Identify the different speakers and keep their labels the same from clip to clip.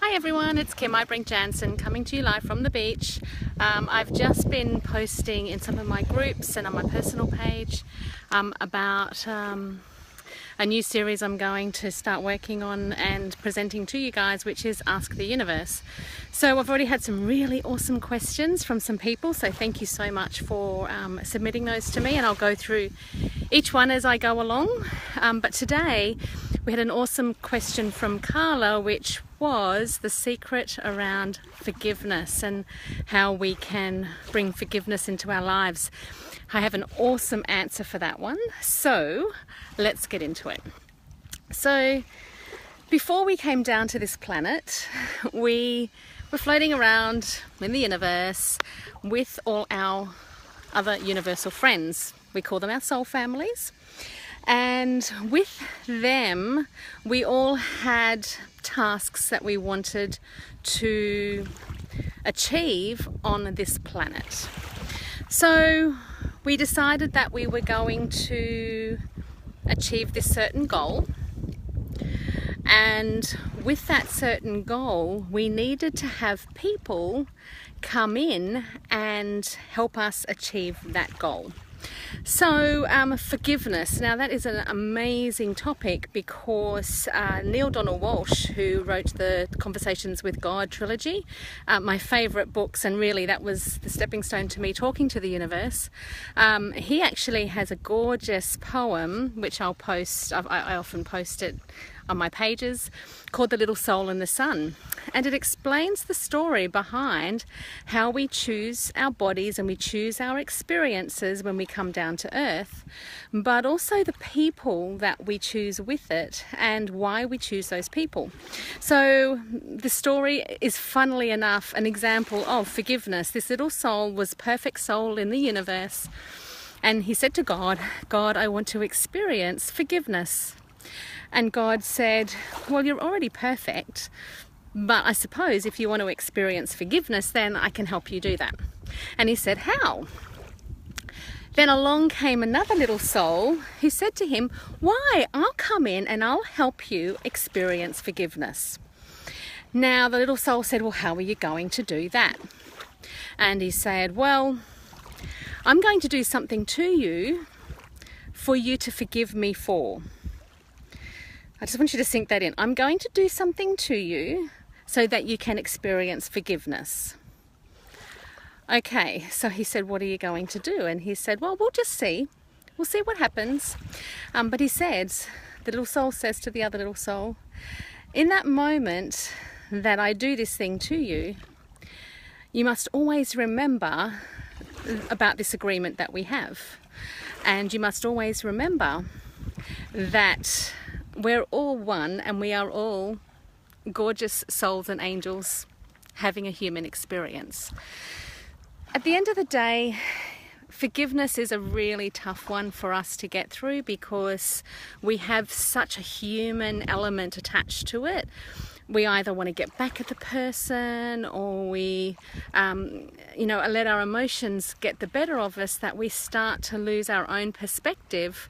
Speaker 1: Hi everyone, it's Kim Jansen coming to you live from the beach. I've just been posting in some of my groups and on my personal page about a new series I'm going to start working on and presenting to you guys, which is Ask the Universe. So I've already had some really awesome questions from some people, so thank you so much for submitting those to me, and I'll go through each one as I go along. But today we had an awesome question from Carla, which was the secret around forgiveness and how we can bring forgiveness into our lives. I have an awesome answer for that one, so let's get into it. So before we came down to this planet, we were floating around in the universe with all our other universal friends. We call them our soul families. And with them, we all had tasks that we wanted to achieve on this planet. So we decided that we were going to achieve this certain goal. And with that certain goal, we needed to have people come in and help us achieve that goal. So forgiveness, now that is an amazing topic because Neale Donald Walsch, who wrote the Conversations with God trilogy, my favourite books, and really that was the stepping stone to me talking to the universe, he actually has a gorgeous poem which I'll post, I often post it on my pages, called The Little Soul in the Sun, and it explains the story behind how we choose our bodies and we choose our experiences when we come down to earth, but also the people that we choose with it and why we choose those people. So the story is, funnily enough, an example of forgiveness. This little soul was a perfect soul in the universe, and he said to God, "God, I want to experience forgiveness." And God said, "Well, you're already perfect, but I suppose if you want to experience forgiveness, then I can help you do that." And he said, "How?" Then along came another little soul who said to him, "Why? I'll come in and I'll help you experience forgiveness." Now the little soul said, "Well, how are you going to do that?" And he said, "Well, I'm going to do something to you for you to forgive me for." I just want you to sink that in. I'm going to do something to you so that you can experience forgiveness. Okay, so he said, "What are you going to do?" And he said, "Well, we'll just see. We'll see what happens." But he said, the little soul says to the other little soul, "In that moment that I do this thing to you, you must always remember about this agreement that we have. And you must always remember that we're all one and we are all gorgeous souls and angels having a human experience." At the end of the day, forgiveness is a really tough one for us to get through because we have such a human element attached to it. We either want to get back at the person, or we let our emotions get the better of us, that we start to lose our own perspective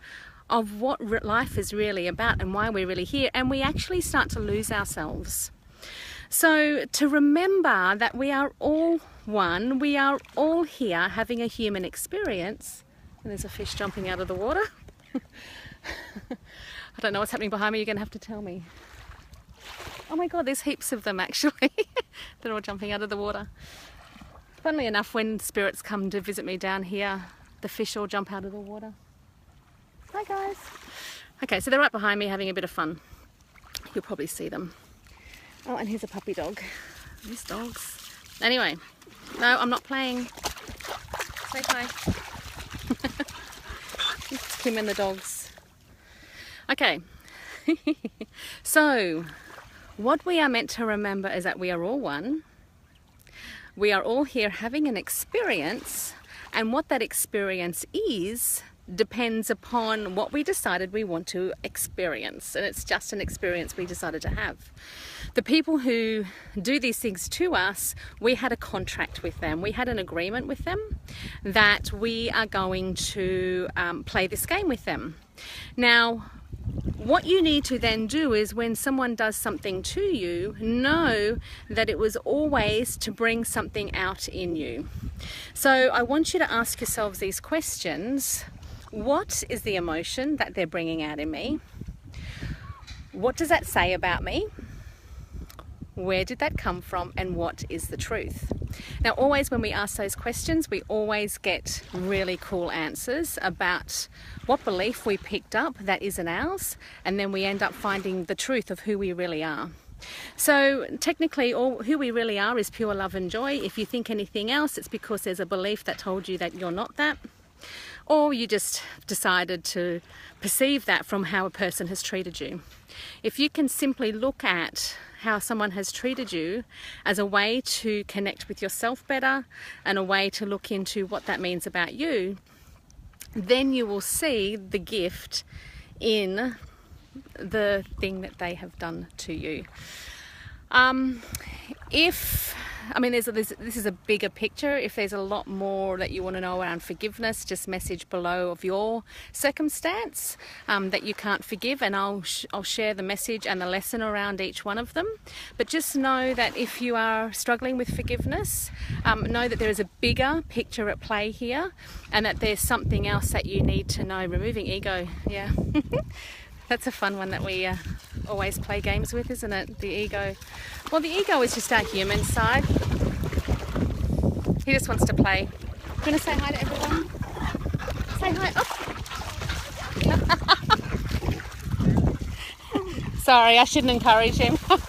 Speaker 1: of what life is really about and why we're really here, and we actually start to lose ourselves. So to remember that we are all one, we are all here having a human experience. And there's a fish jumping out of the water. I don't know what's happening behind me, you're going to have to tell me. Oh my God, there's heaps of them actually. They're all jumping out of the water. Funnily enough, when spirits come to visit me down here, the fish all jump out of the water. Hi guys. Okay, so they're right behind me having a bit of fun. You'll probably see them. Oh, and here's a puppy dog. These dogs. Anyway, no, I'm not playing. Say hi. It's Kim and the dogs. Okay. So, what we are meant to remember is that we are all one. We are all here having an experience, and what that experience is depends upon what we decided we want to experience, and it's just an experience we decided to have. The people who do these things to us, we had a contract with them, we had an agreement with them that we are going to play this game with them. Now what you need to then do is when someone does something to you, know that it was always to bring something out in you. So I want you to ask yourselves these questions. What is the emotion that they're bringing out in me? What does that say about me? Where did that come from, and what is the truth? Now, always when we ask those questions, we always get really cool answers about what belief we picked up that isn't ours, and then we end up finding the truth of who we really are. So technically, who we really are is pure love and joy. If you think anything else, it's because there's a belief that told you that you're not that, or you just decided to perceive that from how a person has treated you. If you can simply look at how someone has treated you as a way to connect with yourself better and a way to look into what that means about you, then you will see the gift in the thing that they have done to you. This is a bigger picture. If there's a lot more that you want to know around forgiveness, just message below of your circumstance that you can't forgive, and I'll share the message and the lesson around each one of them. But just know that if you are struggling with forgiveness, know that there is a bigger picture at play here, and that there's something else that you need to know. Removing ego, yeah. That's a fun one that we always play games with, isn't it? The ego. Well, the ego is just our human side. He just wants to play. Do you want to say hi to everyone? Say hi. Oh. Sorry, I shouldn't encourage him.
Speaker 2: As long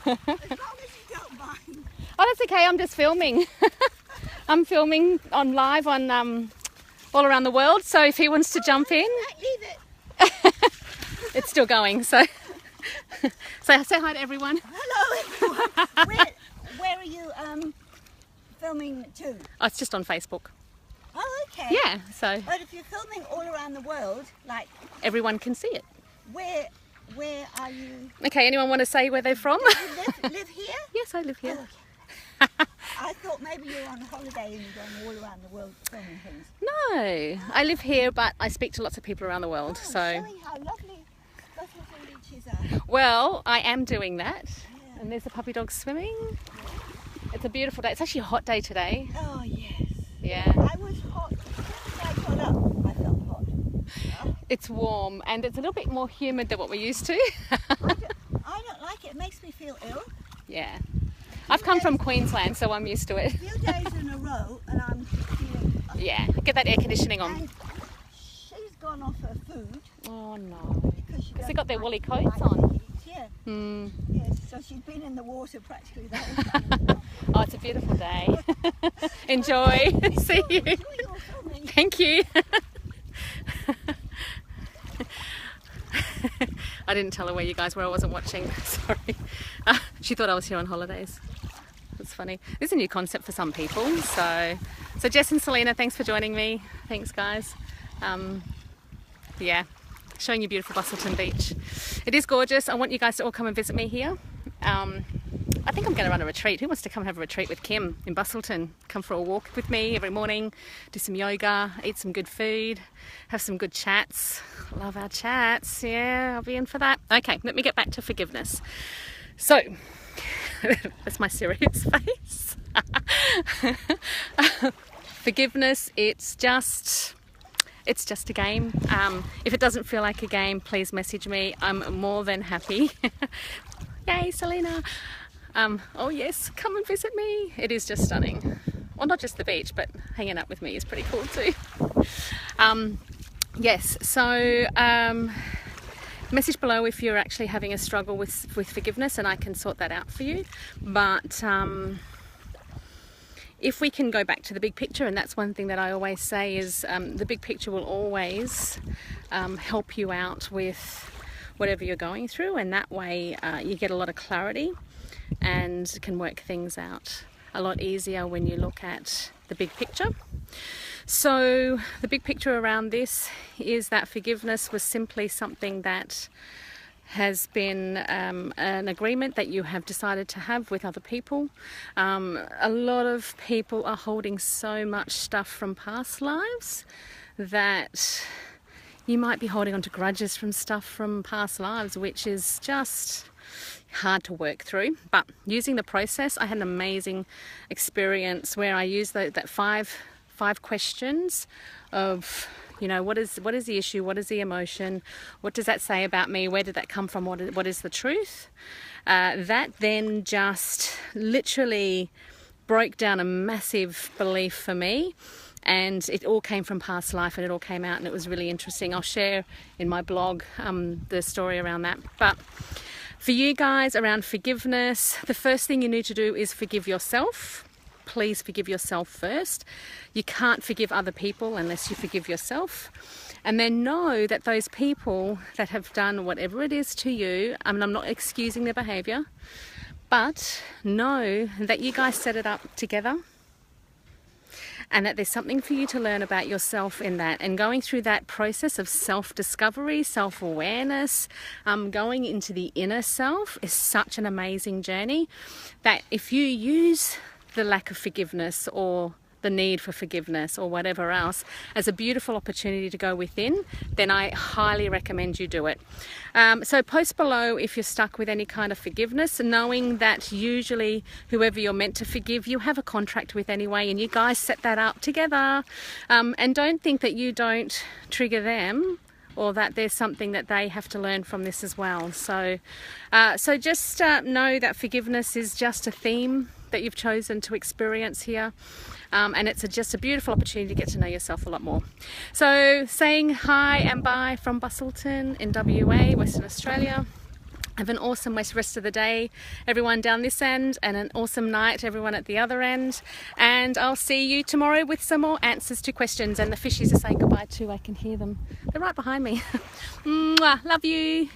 Speaker 2: as you don't mind.
Speaker 1: Oh, that's okay. I'm just filming. I'm filming on live on all around the world. So if he wants to jump in,
Speaker 2: Leave it.
Speaker 1: it's still going. So say hi to everyone.
Speaker 2: Hello, everyone. Where are you filming to?
Speaker 1: Oh, it's just on Facebook.
Speaker 2: Oh, okay.
Speaker 1: Yeah. So
Speaker 2: But if you're filming all around the world, like
Speaker 1: everyone can see it.
Speaker 2: where are you?
Speaker 1: Okay. Anyone want to say where they're from?
Speaker 2: You live here?
Speaker 1: Yes, I live here.
Speaker 2: Oh, okay. I thought maybe you're on holiday and you're going all around the world filming things.
Speaker 1: No, I live here, but I speak to lots of people around the world.
Speaker 2: Oh,
Speaker 1: So,
Speaker 2: showing how lovely the beaches are.
Speaker 1: well, I am doing that.
Speaker 2: Yeah.
Speaker 1: And there's the puppy dog swimming. It's a beautiful day. It's actually a hot day today.
Speaker 2: Oh, yes.
Speaker 1: Yeah.
Speaker 2: I was hot. When I got up, I felt hot.
Speaker 1: It's warm and it's a little bit more humid than what we're used to.
Speaker 2: I don't like it. It makes me feel ill.
Speaker 1: Yeah. I've come from Queensland, so I'm used to it.
Speaker 2: A few days in a row and I'm feeling...
Speaker 1: Yeah, get that air conditioning on.
Speaker 2: And she's gone off her food.
Speaker 1: Oh no.
Speaker 2: Because
Speaker 1: they got their woolly coats on.
Speaker 2: Yeah.
Speaker 1: Mm.
Speaker 2: Yes, so she's been in the water practically the whole time.
Speaker 1: Oh, it's a beautiful day. Enjoy. See you.
Speaker 2: Enjoy your filming.
Speaker 1: Thank you. I didn't tell her where you guys were. I wasn't watching. Sorry. She thought I was here on holidays. That's funny. This is a new concept for some people. So Jess and Selena, thanks for joining me. Thanks, guys. Yeah, showing you beautiful Bustleton Beach. It is gorgeous. I want you guys to all come and visit me here. I think I'm going to run a retreat. Who wants to come have a retreat with Kim in Bustleton? Come for a walk with me every morning, do some yoga, eat some good food, have some good chats. Love our chats. Yeah, I'll be in for that. Okay, let me get back to forgiveness. So, that's my serious face. Forgiveness, it's just a game. If it doesn't feel like a game, please message me. I'm more than happy. Yay, Selena. Oh yes, come and visit me. It is just stunning. Well, not just the beach, but hanging out with me is pretty cool too. Yes, so message below if you're actually having a struggle with forgiveness, and I can sort that out for you. But if we can go back to the big picture, and that's one thing that I always say is the big picture will always help you out with whatever you're going through, and that way you get a lot of clarity and can work things out a lot easier when you look at the big picture. So the big picture around this is that forgiveness was simply something that has been an agreement that you have decided to have with other people. A lot of people are holding so much stuff from past lives that you might be holding on to grudges from stuff from past lives, which is just hard to work through. But using the process, I had an amazing experience where I used that five questions of, you know, what is the issue, what is the emotion, what does that say about me, where did that come from, what is the truth. That then just literally broke down a massive belief for me, and it all came from past life, and it all came out, and it was really interesting. I'll share in my blog the story around that. But for you guys, around forgiveness, the first thing you need to do is forgive yourself. Please forgive yourself first. You can't forgive other people unless you forgive yourself. And then know that those people that have done whatever it is to you, I mean, I'm not excusing their behaviour, but know that you guys set it up together, and that there's something for you to learn about yourself in that. And going through that process of self-discovery, self-awareness, going into the inner self is such an amazing journey that if you use the lack of forgiveness or the need for forgiveness or whatever else as a beautiful opportunity to go within, then I highly recommend you do it. So post below if you're stuck with any kind of forgiveness, knowing that usually whoever you're meant to forgive, you have a contract with anyway, and you guys set that up together. And don't think that you don't trigger them, or that there's something that they have to learn from this as well. So just know that forgiveness is just a theme that you've chosen to experience here, and it's just a beautiful opportunity to get to know yourself a lot more. So saying hi and bye from Bustleton in WA, Western Australia. Have an awesome rest of the day, everyone down this end, and an awesome night, everyone at the other end. And I'll see you tomorrow with some more answers to questions. And the fishies are saying goodbye too. I can hear them. They're right behind me. Mwah, love you.